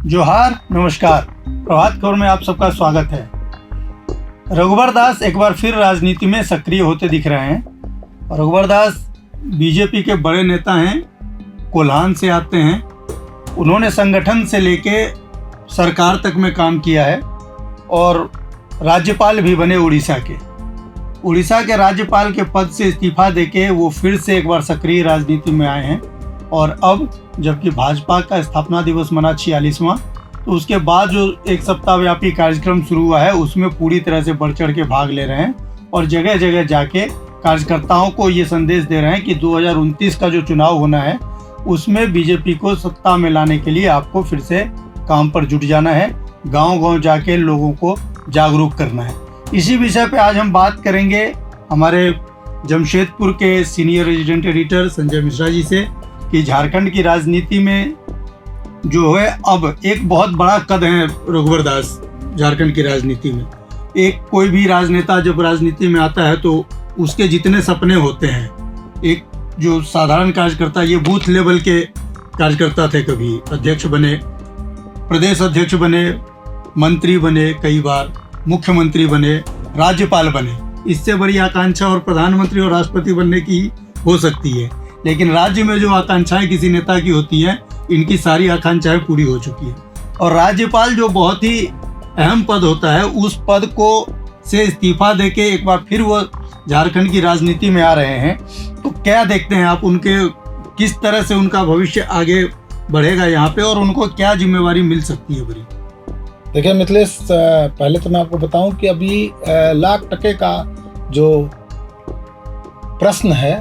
जोहार, नमस्कार। प्रभात खबर में आप सबका स्वागत है। रघुवर दास एक बार फिर राजनीति में सक्रिय होते दिख रहे हैं। रघुवर दास बीजेपी के बड़े नेता हैं, कोल्हान से आते हैं। उन्होंने संगठन से लेके सरकार तक में काम किया है और राज्यपाल भी बने उड़ीसा के। उड़ीसा के राज्यपाल के पद से इस्तीफा देके वो फिर से एक बार सक्रिय राजनीति में आए हैं। और अब जबकि भाजपा का स्थापना दिवस मना 46वां, तो उसके बाद जो एक सप्ताह व्यापी कार्यक्रम शुरू हुआ है उसमें पूरी तरह से बढ़ चढ़ के भाग ले रहे हैं और जगह जगह जाके कार्यकर्ताओं को ये संदेश दे रहे हैं कि 2029 का जो चुनाव होना है उसमें बीजेपी को सत्ता में लाने के लिए आपको फिर से काम पर जुट जाना है, गांव-गांव जाके लोगों को जागरूक करना है। इसी विषय पे आज हम बात करेंगे हमारे जमशेदपुर के senior resident editor Sanjay Mishra ji से कि झारखंड की राजनीति में जो है अब एक बहुत बड़ा कद है रघुवर दास झारखंड की राजनीति में। एक कोई भी राजनेता जब राजनीति में आता है तो उसके जितने सपने होते हैं, एक जो साधारण कार्यकर्ता, ये बूथ लेवल के कार्यकर्ता थे, कभी अध्यक्ष बने, प्रदेश अध्यक्ष बने, मंत्री बने, कई बार मुख्यमंत्री बने, राज्यपाल बने। इससे बड़ी आकांक्षा और प्रधानमंत्री और राष्ट्रपति बनने की हो सकती है, लेकिन राज्य में जो आकांक्षाएं किसी नेता की होती हैं, इनकी सारी आकांक्षाएं पूरी हो चुकी हैं। और राज्यपाल जो बहुत ही अहम पद होता है, उस पद को से इस्तीफा देके एक बार फिर वो झारखंड की राजनीति में आ रहे हैं। तो क्या देखते हैं आप उनके, किस तरह से उनका भविष्य आगे बढ़ेगा यहाँ पे और उनको क्या जिम्मेवारी मिल सकती है बड़ी? देखिए मिथिलेश, पहले तो मैं आपको बताऊं कि अभी लाख टके का जो प्रश्न है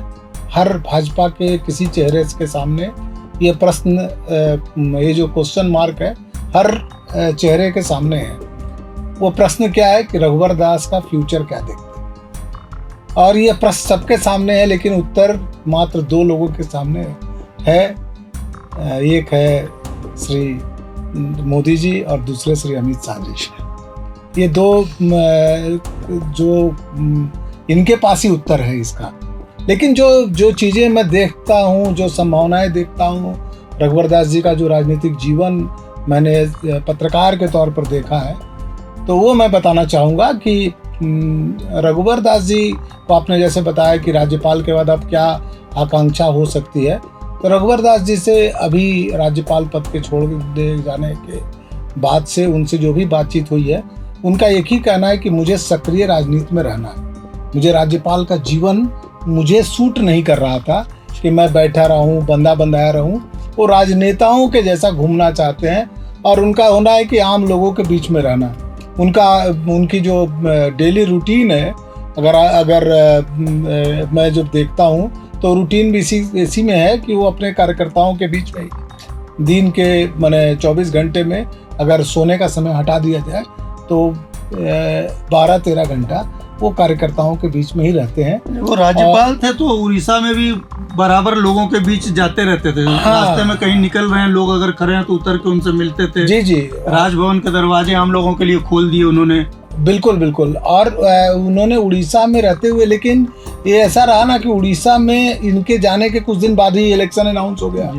हर भाजपा के किसी चेहरे के सामने, ये प्रश्न, ये जो क्वेश्चन मार्क है हर चेहरे के सामने है। वो प्रश्न क्या है कि रघुवर दास का फ्यूचर क्या देखते हैं। और ये प्रश्न सबके सामने है, लेकिन उत्तर मात्र दो लोगों के सामने है। एक है श्री मोदी जी और दूसरे श्री अमित शाह जी। ये दो जो इनके पास ही उत्तर है इसका। लेकिन जो चीज़ें मैं देखता हूँ, जो संभावनाएं देखता हूँ, रघुवर दास जी का जो राजनीतिक जीवन मैंने पत्रकार के तौर पर देखा है, तो वो मैं बताना चाहूँगा कि रघुवर दास जी को आपने जैसे बताया कि राज्यपाल के बाद अब क्या आकांक्षा हो सकती है, तो रघुवर दास जी से अभी राज्यपाल पद के छोड़ दे जाने के बाद से उनसे जो भी बातचीत हुई है, उनका एक ही कहना है कि मुझे सक्रिय राजनीति में रहना है। मुझे राज्यपाल का जीवन मुझे सूट नहीं कर रहा था कि मैं बैठा रहूं, बंदा बंधाया रहूं। वो राजनेताओं के जैसा घूमना चाहते हैं और उनका होना है कि आम लोगों के बीच में रहना। उनकी जो डेली रूटीन है, अगर मैं जब देखता हूं तो रूटीन भी इसी में है कि वो अपने कार्यकर्ताओं के बीच में दिन के माने 24 घंटे में अगर सोने का समय हटा दिया जाए तो 12-13 घंटा वो कार्यकर्ताओं के बीच में ही रहते हैं। वो राज्यपाल थे तो उड़ीसा में भी बराबर लोगों के बीच जाते रहते थे। हाँ, रास्ते में कहीं निकल रहे हैं लोग, अगर खड़े हैं तो उतर के उनसे मिलते थे। जी जी, राजभवन के दरवाजे आम लोगों के लिए खोल दिए उन्होंने। बिल्कुल बिल्कुल। और उन्होंने उड़ीसा में रहते हुए, लेकिन ये ऐसा रहा ना कि उड़ीसा में इनके जाने के कुछ दिन बाद ही इलेक्शन अनाउंस हो गया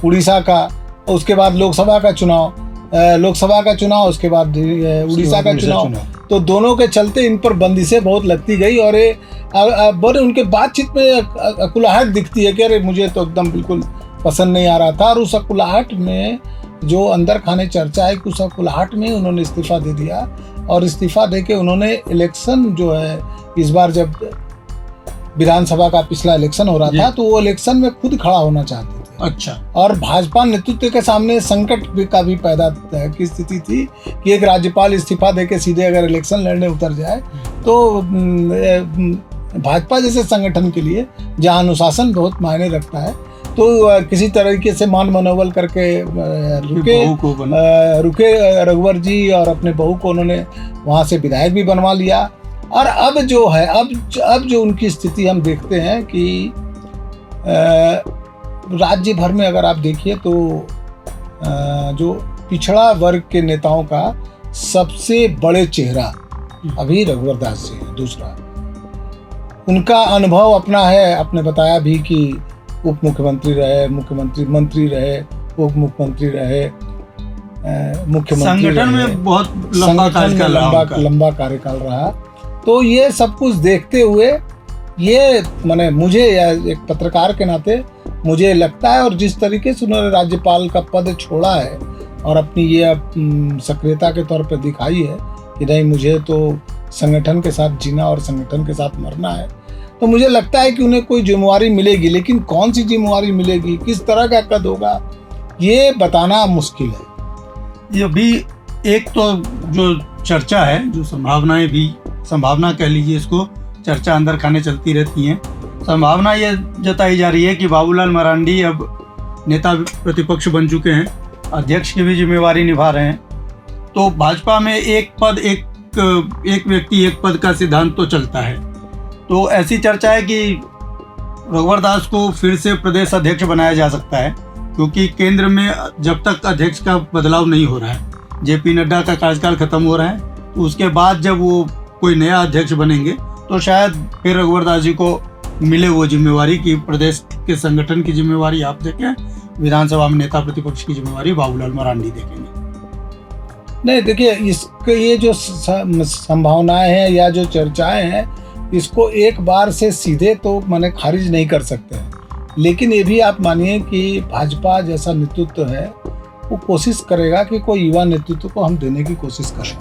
उड़ीसा का। उसके बाद लोकसभा का चुनाव, उसके बाद उड़ीसा का चुनाव। तो दोनों के चलते इन पर बंदिशें बहुत लगती गई और ये बड़े उनके बातचीत में अकुलाहट दिखती है कि अरे मुझे तो एकदम बिल्कुल पसंद नहीं आ रहा था। और उस अकुलाहट में जो अंदर खाने चर्चा है कि उस अकुलाहट में उन्होंने इस्तीफा दे दिया। और इस्तीफा दे के उन्होंने इलेक्शन जो है, इस बार जब विधानसभा का पिछला इलेक्शन हो रहा था तो वो इलेक्शन में खुद खड़ा होना चाहते थे। अच्छा। और भाजपा नेतृत्व के सामने संकट का भी पैदा की स्थिति थी कि एक राज्यपाल इस्तीफा देके सीधे अगर इलेक्शन लड़ने उतर जाए तो भाजपा जैसे संगठन के लिए जहां अनुशासन बहुत मायने रखता है, तो किसी तरीके से मान मनोबल करके रुके रघुवर जी और अपने बहू को उन्होंने वहां से विधायक भी बनवा लिया। और अब जो है, अब जो उनकी स्थिति हम देखते हैं कि राज्य भर में अगर आप देखिए तो जो पिछड़ा वर्ग के नेताओं का सबसे बड़े चेहरा अभी रघुवर दास जी है। दूसरा, उनका अनुभव अपना है, आपने बताया भी कि उप मुख्यमंत्री रहे, मंत्री रहे, उप मुख्यमंत्री रहे, मुख्यमंत्री संगठन रहे। में बहुत लंबा संगठन में कार्यकाल रहा लंबा कार्यकाल रहा। तो ये सब कुछ देखते हुए ये माने मुझे या एक पत्रकार के नाते मुझे लगता है, और जिस तरीके से उन्होंने राज्यपाल का पद छोड़ा है और अपनी ये सक्रियता के तौर पर दिखाई है कि नहीं, मुझे तो संगठन के साथ जीना और संगठन के साथ मरना है, तो मुझे लगता है कि उन्हें कोई जिम्मेवारी मिलेगी। लेकिन कौन सी जिम्मेवारी मिलेगी, किस तरह का कद होगा, ये बताना मुश्किल है। ये भी एक तो जो चर्चा है, जो संभावना कह लीजिए इसको, चर्चा अंदर खाने चलती रहती हैं। संभावना ये जताई जा रही है कि बाबूलाल मरांडी अब नेता प्रतिपक्ष बन चुके हैं, अध्यक्ष की भी जिम्मेवारी निभा रहे हैं। तो भाजपा में एक व्यक्ति एक पद का सिद्धांत तो चलता है। तो ऐसी चर्चा है कि रघुवर दास को फिर से प्रदेश अध्यक्ष बनाया जा सकता है, क्योंकि केंद्र में जब तक अध्यक्ष का बदलाव नहीं हो रहा है, जेपी नड्डा का कार्यकाल खत्म हो रहा है, तो उसके बाद जब वो कोई नया अध्यक्ष बनेंगे तो शायद फिर रघुवर दास जी को मिले वो जिम्मेवारी कि प्रदेश के संगठन की जिम्मेवारी आप देखें, विधानसभा में नेता प्रतिपक्ष की जिम्मेवारी बाबूलाल मरांडी देखेंगे। नहीं, देखिए, इसके ये जो संभावनाएं हैं या जो चर्चाएं हैं, इसको एक बार से सीधे तो माने खारिज नहीं कर सकते हैं। लेकिन ये भी आप मानिए कि भाजपा जैसा नेतृत्व है वो कोशिश करेगा कि कोई युवा नेतृत्व को हम देने की कोशिश करें।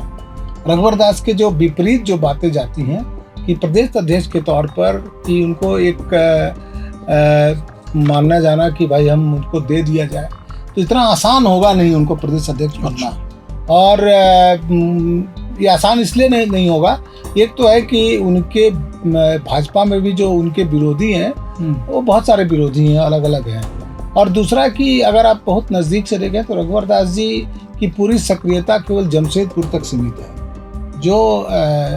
रघुवर दास के जो विपरीत जो बातें जाती हैं कि प्रदेश अध्यक्ष के तौर पर कि उनको एक मानना जाना कि भाई हम उनको दे दिया जाए, तो इतना आसान होगा नहीं उनको प्रदेश अध्यक्ष बनना। और ये आसान इसलिए नहीं होगा, एक तो है कि उनके भाजपा में भी जो उनके विरोधी हैं वो बहुत सारे विरोधी हैं, अलग अलग हैं। और दूसरा कि अगर आप बहुत नज़दीक से देखें तो रघुवर दास जी की पूरी सक्रियता केवल जमशेदपुर तक सीमित है, जो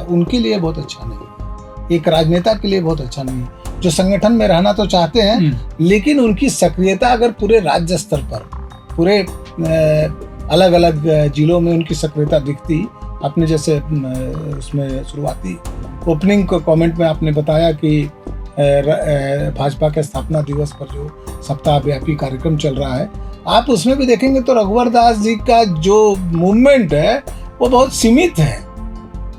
उनके लिए बहुत अच्छा नहीं है, एक राजनेता के लिए बहुत अच्छा नहीं है। जो संगठन में रहना तो चाहते हैं, लेकिन उनकी सक्रियता अगर पूरे राज्य स्तर पर, पूरे अलग अलग जिलों में उनकी सक्रियता दिखती। आपने जैसे उसमें शुरुआती ओपनिंग कमेंट में आपने बताया कि भाजपा के स्थापना दिवस पर जो सप्ताह व्यापी कार्यक्रम चल रहा है, आप उसमें भी देखेंगे तो रघुवर दास जी का जो मूवमेंट है वो बहुत सीमित है।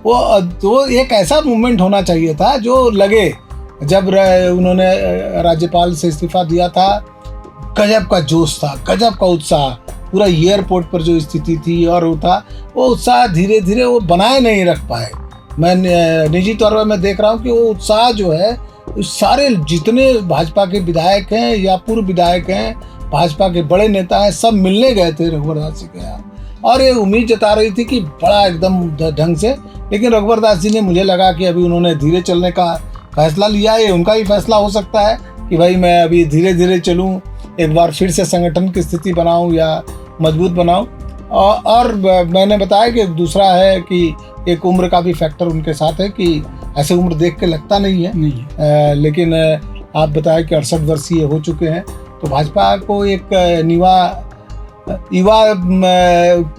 वो तो एक ऐसा मूवमेंट होना चाहिए था जो लगे, जब उन्होंने राज्यपाल से इस्तीफा दिया था, गजब का जोश था, गजब का उत्साह, पूरा एयरपोर्ट पर जो स्थिति थी और वो उत्साह धीरे धीरे वो बनाए नहीं रख पाए। मैं निजी तौर पर मैं देख रहा हूँ कि वो उत्साह जो है, सारे जितने भाजपा के विधायक हैं या पूर्व विधायक हैं, भाजपा के बड़े नेता हैं, सब मिलने गए थे रघुवर दास जी के यहाँ, और ये उम्मीद जता रही थी कि बड़ा एकदम ढंग से। लेकिन रघुवर दास जी ने, मुझे लगा कि अभी उन्होंने धीरे चलने का फैसला लिया है। उनका ही फैसला हो सकता है कि भाई मैं अभी धीरे धीरे चलूँ, एक बार फिर से संगठन की स्थिति बनाऊँ या मजबूत बनाऊँ। और मैंने बताया कि दूसरा है कि एक उम्र का भी फैक्टर उनके साथ है कि ऐसे उम्र देख के लगता नहीं है। लेकिन आप बताएं कि 68 वर्षीय हो चुके हैं, तो भाजपा को एक युवा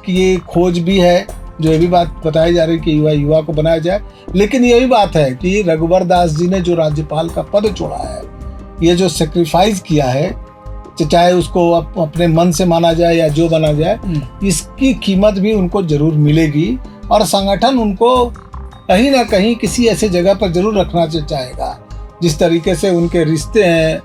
की खोज भी है, जो ये भी बात बताई जा रही है कि युवा को बनाया जाए। लेकिन यही बात है कि रघुवर दास जी ने जो राज्यपाल का पद छोड़ा है, ये जो सेक्रीफाइस किया है, चाहे उसको अपने मन से माना जाए या जो माना जाए, इसकी कीमत भी उनको जरूर मिलेगी। और संगठन उनको कहीं ना कहीं किसी ऐसे जगह पर जरूर रखना चाहेगा। जिस तरीके से उनके रिश्ते हैं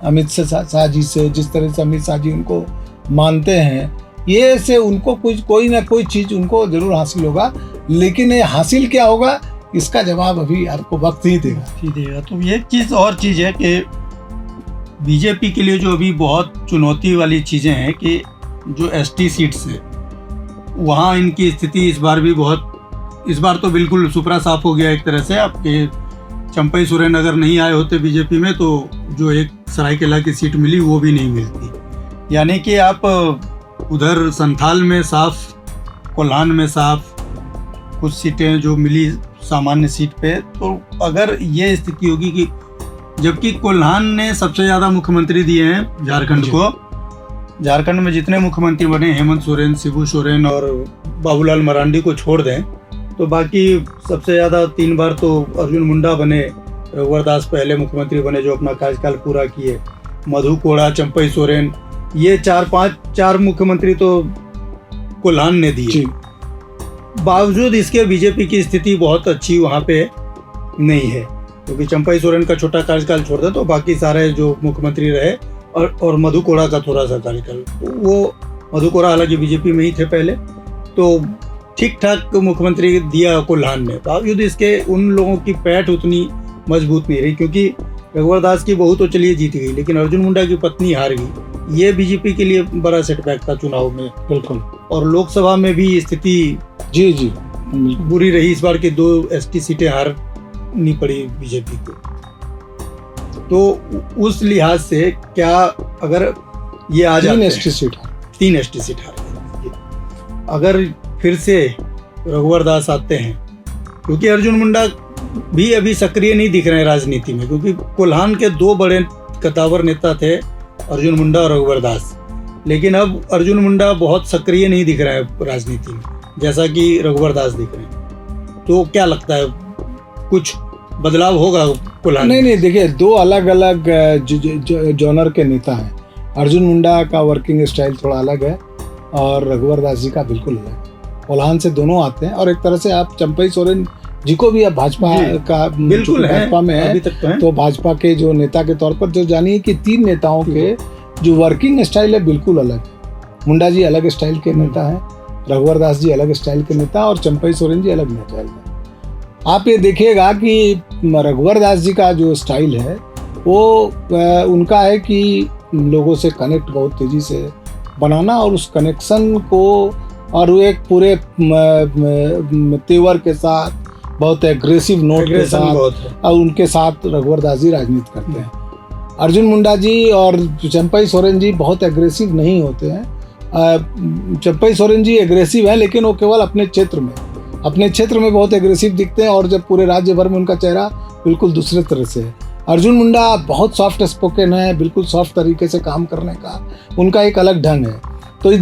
अमित शाह जी से, जिस तरह से अमित शाह जी उनको मानते हैं, ये से उनको कोई ना कोई चीज़ उनको जरूर हासिल होगा। लेकिन ये हासिल क्या होगा, इसका जवाब अभी आपको वक्त ही देगा। तो ये और चीज़ है कि बीजेपी के लिए जो अभी बहुत चुनौती वाली चीज़ें हैं कि जो एसटी सीट्स है, वहाँ इनकी स्थिति इस बार तो बिल्कुल सुपरा साफ हो गया एक तरह से। आपके चंपई सोरेन अगर नहीं आए होते बीजेपी में, तो जो एक सरायकेला की सीट मिली वो भी नहीं मिलती। यानी कि आप उधर संथाल में साफ, कोल्हान में साफ, कुछ सीटें जो मिली सामान्य सीट पे, तो अगर ये स्थिति होगी कि जबकि कोल्हान ने सबसे ज़्यादा मुख्यमंत्री दिए हैं झारखंड को, झारखंड में जितने मुख्यमंत्री बने, हेमंत सोरेन, शिबू सोरेन और बाबूलाल मरांडी को छोड़ दें, तो बाकी सबसे ज़्यादा 3 बार तो अर्जुन मुंडा बने, रघुवर दास पहले मुख्यमंत्री बने जो अपना कार्यकाल पूरा किए, मधु कोड़ा, चंपई सोरेन, ये 4 मुख्यमंत्री तो कोल्हान ने दिए। जी बावजूद इसके बीजेपी की स्थिति बहुत अच्छी वहाँ पे नहीं है, क्योंकि चंपई सोरेन का छोटा कार्यकाल छोड़ दे तो बाकी सारे जो मुख्यमंत्री रहे और मधु कोड़ा का थोड़ा सा कार्यकाल, वो मधु कोड़ा हालांकि बीजेपी में ही थे पहले, तो ठीक ठाक मुख्यमंत्री दिया कोल्हान ने। बावजूद इसके उन लोगों की पैठ उतनी मजबूत नहीं रही, क्योंकि रघुवर दास की बहू तो चलिए जीत गई, लेकिन अर्जुन मुंडा की पत्नी हार गई। ये बीजेपी के लिए बड़ा सेटबैक था चुनाव में। बिल्कुल। और लोकसभा में भी स्थिति जी जी बुरी रही। इस बार की 2 ST सीटें हारनी पड़ी बीजेपी को। तो उस लिहाज से क्या अगर ये आ जाते हैं 3 ST सीट हार गए, अगर फिर से रघुवर दास आते हैं, क्योंकि अर्जुन मुंडा भी अभी सक्रिय नहीं दिख रहे हैं राजनीति में, क्योंकि कोल्हान के 2 बड़े कद्दावर नेता थे, अर्जुन मुंडा और रघुवर दास, लेकिन अब अर्जुन मुंडा बहुत सक्रिय नहीं दिख रहा है राजनीति में जैसा कि रघुवर दास दिख रहे हैं। तो क्या लगता है कुछ बदलाव होगा कोल्हान? नहीं, देखिए 2 अलग अलग जॉनर के नेता हैं। अर्जुन मुंडा का वर्किंग स्टाइल थोड़ा अलग है और रघुवर दास जी का बिल्कुल अलग। कोल्हान से दोनों आते हैं और एक तरह से आप चंपई सोरेन जी को भी अब भाजपा का बिल्कुल भाजपा में है, तो भाजपा के जो नेता के तौर पर जो जानिए कि 3 नेताओं के जो वर्किंग स्टाइल है बिल्कुल अलग है। मुंडा जी अलग स्टाइल के नेता हैं, रघुवर दास जी अलग स्टाइल के नेता और चंपई सोरेन जी अलग स्टाइल के। आप ये देखिएगा कि रघुवर दास जी का जो स्टाइल है वो उनका है कि लोगों से कनेक्ट बहुत तेजी से बनाना और उस कनेक्शन को और वो एक पूरे तेवर के साथ बहुत एग्रेसिव नोट के साथ और उनके साथ रघुवर दास जी राजनीति करते हैं। अर्जुन मुंडा जी और चंपई सोरेन जी बहुत एग्रेसिव नहीं होते हैं। चंपई सोरेन जी एग्रेसिव है, लेकिन वो केवल अपने क्षेत्र में बहुत एग्रेसिव दिखते हैं और जब पूरे राज्य भर में उनका चेहरा बिल्कुल दूसरे तरह से है। अर्जुन मुंडा बहुत सॉफ्ट स्पोकन है, बिल्कुल सॉफ्ट तरीके से काम करने का उनका एक अलग ढंग है। तो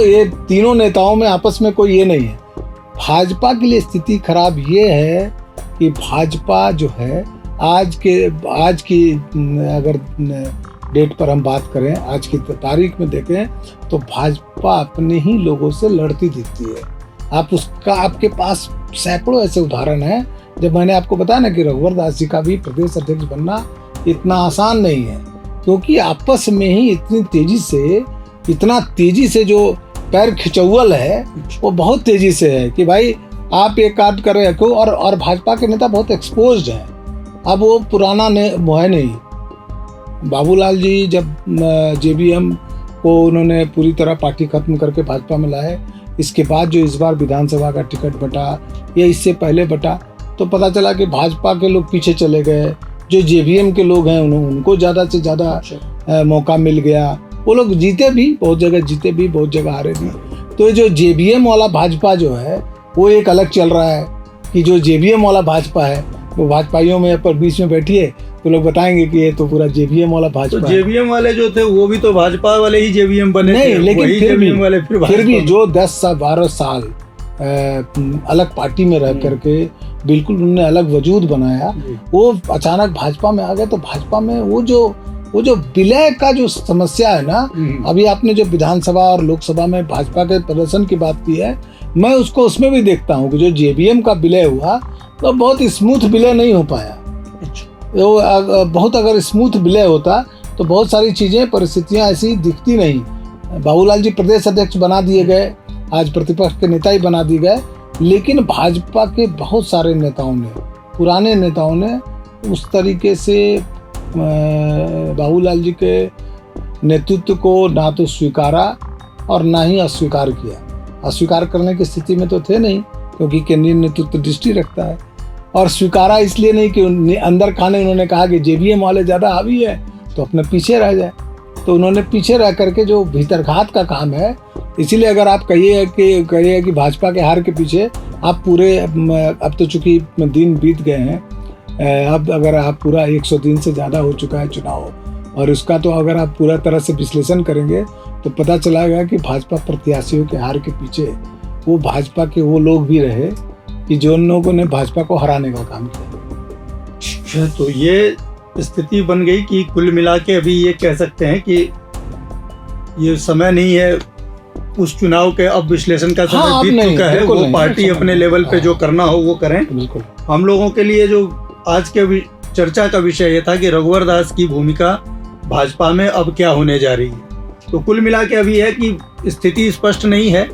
ये तीनों नेताओं में आपस में कोई ये नहीं है। भाजपा के लिए स्थिति खराब ये है कि भाजपा जो है आज की अगर डेट पर हम बात करें, आज की तारीख में देखें तो भाजपा अपने ही लोगों से लड़ती दिखती है। आपके पास सैकड़ों ऐसे उदाहरण हैं। जब मैंने आपको बताया ना कि रघुवर दास जी का भी प्रदेश अध्यक्ष बनना इतना आसान नहीं है, क्योंकि आपस में ही इतना तेजी से जो पैर खिंचौल है वो बहुत तेजी से है कि भाई आप ये कार्य कर रहे हो। और भाजपा के नेता बहुत एक्सपोज्ड हैं। अब वो पुराना वो है नहीं। बाबूलाल जी जब JVM को उन्होंने पूरी तरह पार्टी खत्म करके भाजपा में लाए, इसके बाद जो इस बार विधानसभा का टिकट बटा या इससे पहले बटा, तो पता चला कि भाजपा के लोग पीछे चले गए। जो JVM के लोग हैं उनको ज़्यादा से ज़्यादा मौका मिल गया। वो लोग जीते भी, बहुत जगह हारे भी। तो जो JVM वाला भाजपा जो है वो एक अलग चल रहा है कि जो JVM वाला भाजपा है वो भाजपाइयों में पर बीच में बैठिए तो लोग बताएंगे कि ये तो पूरा JVM वाला भाजपा। तो JVM वाले जो थे वो भी तो भाजपा वाले ही JVM बने नहीं थे, लेकिन फिर भी जो 10-12 साल अलग पार्टी में रह करके बिल्कुल उन्होंने अलग वजूद बनाया, वो अचानक भाजपा में आ गए। तो भाजपा में वो जो विलय का जो समस्या है ना, अभी आपने जो विधानसभा और लोकसभा में भाजपा के प्रदर्शन की बात की है, मैं उसको उसमें भी देखता हूँ कि जो JVM का विलय हुआ तो बहुत स्मूथ विलय नहीं हो पाया। तो बहुत अगर स्मूथ विलय होता तो बहुत सारी चीज़ें परिस्थितियाँ ऐसी दिखती नहीं। बाबूलाल जी प्रदेश अध्यक्ष बना दिए गए, आज प्रतिपक्ष के नेता ही बना दिए गए, लेकिन भाजपा के बहुत सारे नेताओं ने, पुराने नेताओं ने उस तरीके से बाबूलाल जी के नेतृत्व को ना तो स्वीकारा और ना ही अस्वीकार किया। अस्वीकार करने की स्थिति में तो थे नहीं, क्योंकि केंद्रीय नेतृत्व दृष्टि रखता है। और स्वीकारा इसलिए नहीं कि अंदर खाने उन्होंने कहा कि JVM वाले ज़्यादा हावी है तो अपने पीछे रह जाए। तो उन्होंने पीछे रह करके जो भीतरघात का काम है, इसीलिए अगर आप कहिए कि भाजपा के हार के पीछे आप पूरे, अब तो चूंकि दिन बीत गए हैं, अब अगर आप पूरा 100 दिन से ज़्यादा हो चुका है चुनाव, और इसका तो अगर आप पूरा तरह से विश्लेषण करेंगे तो पता चलाएगा कि भाजपा प्रत्याशियों के हार के पीछे वो भाजपा के वो लोग भी रहे कि जो उन लोगों ने भाजपा को हराने का काम किया। तो ये स्थिति बन गई कि कुल मिला के अभी ये कह सकते हैं कि ये समय नहीं है उस चुनाव के अब विश्लेषण का समय हाँ, अब बीत नहीं, चुका है। बिल्कुल वो नहीं, पार्टी अब अपने समय लेवल पे हाँ। जो करना हो वो करें। बिल्कुल। हम लोगों के लिए जो आज के चर्चा का विषय ये था कि रघुवर दास की भूमिका भाजपा में अब क्या होने जा रही है। तो कुल मिला के अभी है कि स्थिति स्पष्ट नहीं है।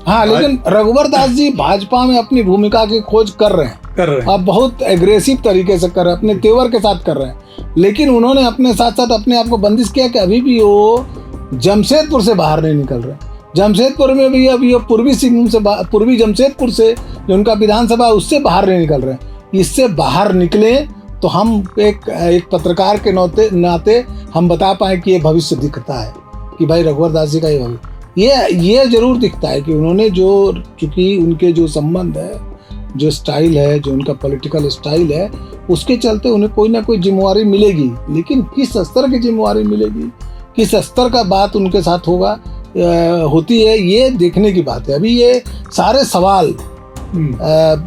हाँ, लेकिन रघुवर दास जी भाजपा में अपनी भूमिका की खोज कर रहे हैं। अब बहुत एग्रेसिव तरीके से कर रहे हैं, अपने तेवर के साथ कर रहे हैं। लेकिन उन्होंने अपने साथ साथ अपने आप को बंदिश किया कि अभी भी वो जमशेदपुर से बाहर नहीं निकल रहे। जमशेदपुर में भी अभी पूर्वी सिंहभूम से पूर्वी जमशेदपुर से जो उनका विधानसभा उससे बाहर नहीं निकल रहे। इससे बाहर निकले तो हम एक पत्रकार के नाते हम बता पाए कि ये भविष्य दिखता है कि भाई रघुवर दास जी का ये जरूर दिखता है कि उन्होंने जो चूंकि उनके जो संबंध है, जो स्टाइल है, जो उनका पॉलिटिकल स्टाइल है, उसके चलते उन्हें कोई ना कोई जिम्मेवारी मिलेगी। लेकिन किस स्तर की जिम्मेवारी मिलेगी, किस स्तर का बात उनके साथ होगा होती है, ये देखने की बात है। अभी ये सारे सवाल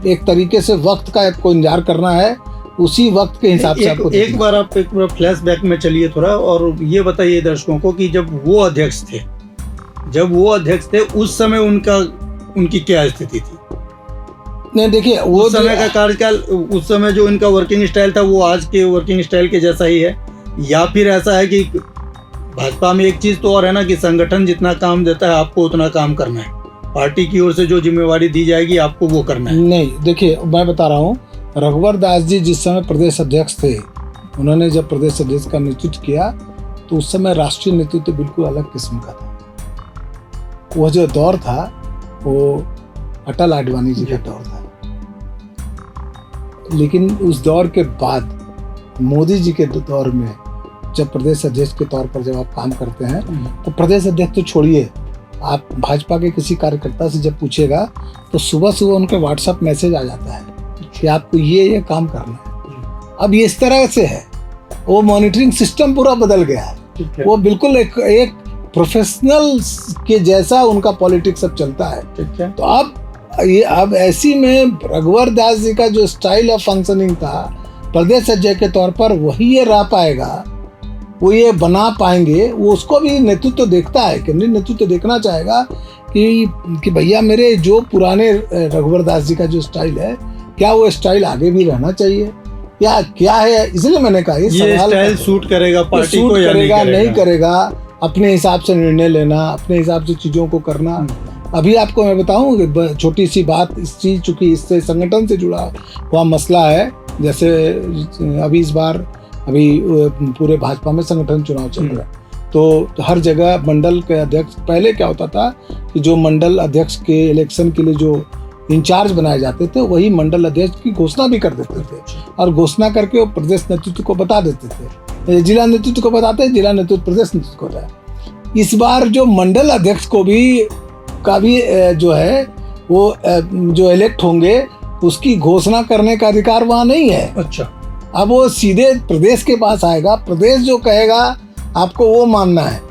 एक तरीके से वक्त का को इंतजार करना है। उसी वक्त के हिसाब से आपको एक बार आप एक बार फ्लैशबैक में चलिए थोड़ा, और ये बताइए दर्शकों को कि जब वो अध्यक्ष थे उस समय उनकी क्या स्थिति थी। नहीं, देखिए वो उस समय का कार्यकाल, उस समय जो इनका वर्किंग स्टाइल था वो आज के वर्किंग स्टाइल के जैसा ही है, या फिर ऐसा है कि भाजपा में एक चीज तो और है ना कि संगठन जितना काम देता है आपको उतना काम करना है, पार्टी की ओर से जो जिम्मेवारी दी जाएगी आपको वो करना है। नहीं, देखिए मैं बता रहा हूँ, रघुवर दास जी जिस समय प्रदेश अध्यक्ष थे, उन्होंने जब प्रदेश अध्यक्ष का नेतृत्व किया तो उस समय राष्ट्रीय नेतृत्व बिल्कुल अलग किस्म का था। वो जो दौर था वो अटल आडवाणी जी का दौर था। लेकिन उस दौर के बाद मोदी जी के दौर में जब प्रदेश अध्यक्ष के तौर पर जब आप काम करते हैं तो प्रदेश अध्यक्ष तो छोड़िए, आप भाजपा के किसी कार्यकर्ता से जब पूछेगा तो सुबह सुबह उनके व्हाट्सएप मैसेज आ जाता है कि आपको ये काम करना है। अब ये इस तरह से है, वो मॉनिटरिंग सिस्टम पूरा बदल गया है। वो बिल्कुल एक प्रोफेशनल के जैसा उनका पॉलिटिक्स अब चलता है। तो अब ऐसी में रघुवर दास जी का जो स्टाइल ऑफ फंक्शनिंग था प्रदेश अध्यक्ष के तौर पर, वही ये रह पाएगा, वो ये बना पाएंगे। वो उसको भी नेतृत्व देखता है, केंद्रीय नेतृत्व देखना चाहेगा कि भैया मेरे जो पुराने रघुवर दास जी का जो स्टाइल है, क्या वो स्टाइल आगे भी रहना चाहिए या क्या है। इसलिए मैंने कहा ये स्टाइल सूट करेगा पार्टी को या नहीं करेगा, अपने हिसाब से निर्णय लेना, अपने हिसाब से चीज़ों को करना। अभी आपको मैं बताऊं छोटी सी बात, इस चीज़ चूँकि इससे संगठन से जुड़ा हुआ मसला है। जैसे अभी इस बार पूरे भाजपा में संगठन चुनाव चल रहा है, तो हर जगह मंडल के अध्यक्ष, पहले क्या होता था कि जो मंडल अध्यक्ष के इलेक्शन के लिए जो इंचार्ज बनाए जाते थे वही मंडल अध्यक्ष की घोषणा भी कर देते थे, और घोषणा करके वो प्रदेश नेतृत्व को बता देते थे। जिला नेतृत्व को बताते, जिला नेतृत्व प्रदेश नेतृत्व को बताया। इस बार जो मंडल अध्यक्ष को भी जो है वो जो इलेक्ट होंगे उसकी घोषणा करने का अधिकार वहाँ नहीं है। अच्छा, अब वो सीधे प्रदेश के पास आएगा, प्रदेश जो कहेगा आपको वो मानना है।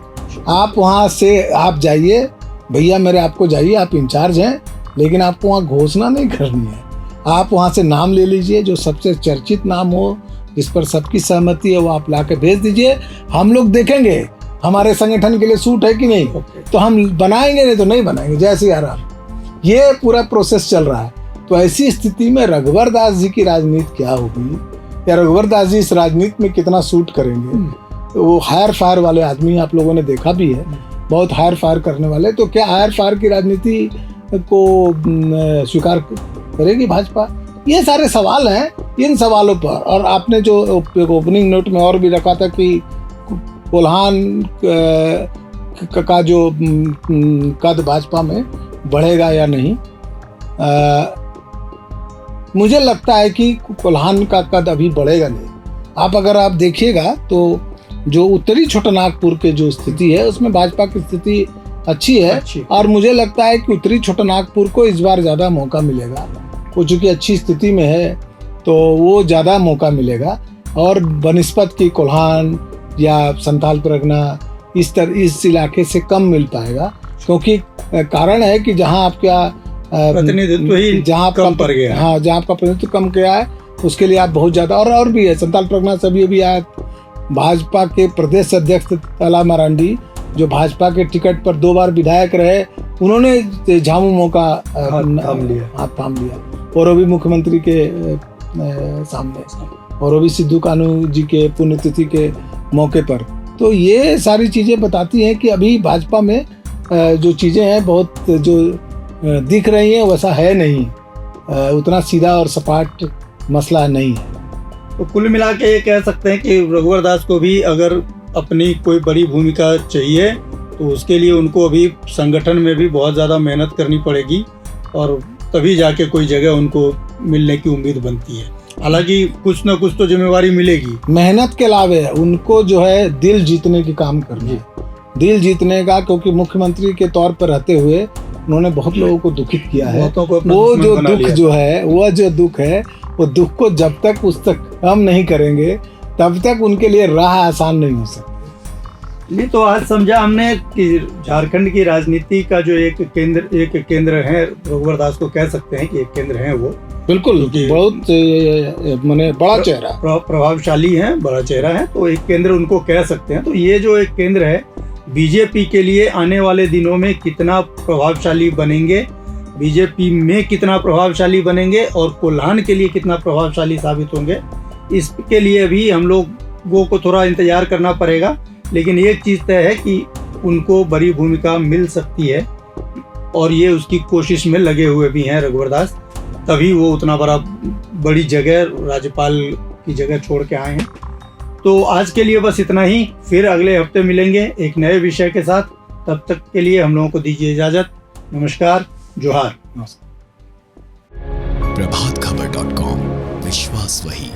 आप वहाँ से आप जाइए, भैया मेरे आपको जाइए, आप इंचार्ज हैं, लेकिन आपको वहाँ घोषणा नहीं करनी है। आप वहाँ से नाम ले लीजिए, जो सबसे चर्चित नाम हो, जिस पर सबकी सहमति है, वो आप ला के भेज दीजिए। हम लोग देखेंगे हमारे संगठन के लिए सूट है कि नहीं, तो हम बनाएंगे, नहीं तो नहीं बनाएंगे। जय श्री राम। ये पूरा प्रोसेस चल रहा है। तो ऐसी स्थिति में रघुवर दास जी की राजनीति क्या होगी, या रघुवर दास जी इस राजनीति में कितना सूट करेंगे। वो हायर फायर वाले आदमी आप लोगों ने देखा भी है, बहुत हायर फायर करने वाले। तो क्या हायर फायर की राजनीति को स्वीकार करेगी भाजपा? ये सारे सवाल हैं। इन सवालों पर, और आपने जो ओपनिंग नोट में और भी रखा था कि कोल्हान का जो कद भाजपा में बढ़ेगा या नहीं, मुझे लगता है कि कोल्हान का कद अभी बढ़ेगा नहीं। अगर आप देखिएगा तो जो उत्तरी छोटानागपुर के जो स्थिति है उसमें भाजपा की स्थिति अच्छी है। और मुझे लगता है कि उत्तरी छोटानागपुर को इस बार ज़्यादा मौका मिलेगा। वो चूँकि अच्छी स्थिति में है तो वो ज़्यादा मौका मिलेगा, और बनिस्पत की कोल्हान या संथाल परगना इस इलाके से कम मिल पाएगा, क्योंकि कारण है कि जहाँ आपका प्रतिनिधित्व ही कम पड़ गया। हाँ, जहाँ आपका प्रतिनिधित्व कम गया है उसके लिए आप बहुत ज़्यादा, और भी है। संथाल परगना से अभी आया भाजपा के प्रदेश अध्यक्ष तला मरांडी, जो भाजपा के टिकट पर 2 बार विधायक रहे, उन्होंने झामुमो का हाथ थाम लिया, और वो भी मुख्यमंत्री के सामने, और वो भी सिद्धू कानू जी के पुण्यतिथि के मौके पर। तो ये सारी चीज़ें बताती हैं कि अभी भाजपा में जो चीज़ें हैं बहुत जो दिख रही हैं वैसा है नहीं, उतना सीधा और सपाट मसला नहीं है। तो कुल मिला के ये कह सकते हैं कि रघुवर दास को भी अगर अपनी कोई बड़ी भूमिका चाहिए तो उसके लिए उनको अभी संगठन में भी बहुत ज़्यादा मेहनत करनी पड़ेगी, और तभी जाके कोई जगह उनको मिलने की उम्मीद बनती है। हालांकि कुछ ना कुछ तो जिम्मेवारी मिलेगी। मेहनत के अलावे उनको जो है दिल जीतने की काम करनी है, दिल जीतने का, क्योंकि मुख्यमंत्री के तौर पर रहते हुए उन्होंने बहुत लोगों को दुखित किया है। वो जो दुख है वो दुख को जब तक उस तक कम नहीं करेंगे तब तक उनके लिए राह आसान नहीं हो सकती। नहीं तो आज समझा हमने कि झारखंड की राजनीति का जो एक केंद्र है, रघुवर दास को कह सकते हैं कि एक केंद्र है वो। बिल्कुल, बहुत माने बड़ा चेहरा, प्रभावशाली है, बड़ा चेहरा है, तो एक केंद्र उनको कह सकते हैं। तो ये जो एक केंद्र है बीजेपी के लिए आने वाले दिनों में कितना प्रभावशाली बनेंगे, बीजेपी में कितना प्रभावशाली बनेंगे और कोल्हान के लिए कितना प्रभावशाली साबित होंगे, इसके लिए भी हम लोगों को थोड़ा इंतजार करना पड़ेगा। लेकिन एक चीज़ तय है कि उनको बड़ी भूमिका मिल सकती है, और ये उसकी कोशिश में लगे हुए भी हैं रघुवर दास, तभी वो उतना बड़ी जगह, राज्यपाल की जगह छोड़ के आए हैं। तो आज के लिए बस इतना ही, फिर अगले हफ्ते मिलेंगे एक नए विषय के साथ। तब तक के लिए हम लोगों को दीजिए इजाज़त। नमस्कार, जोहार। प्रभातखबर.com, विश्वास वही।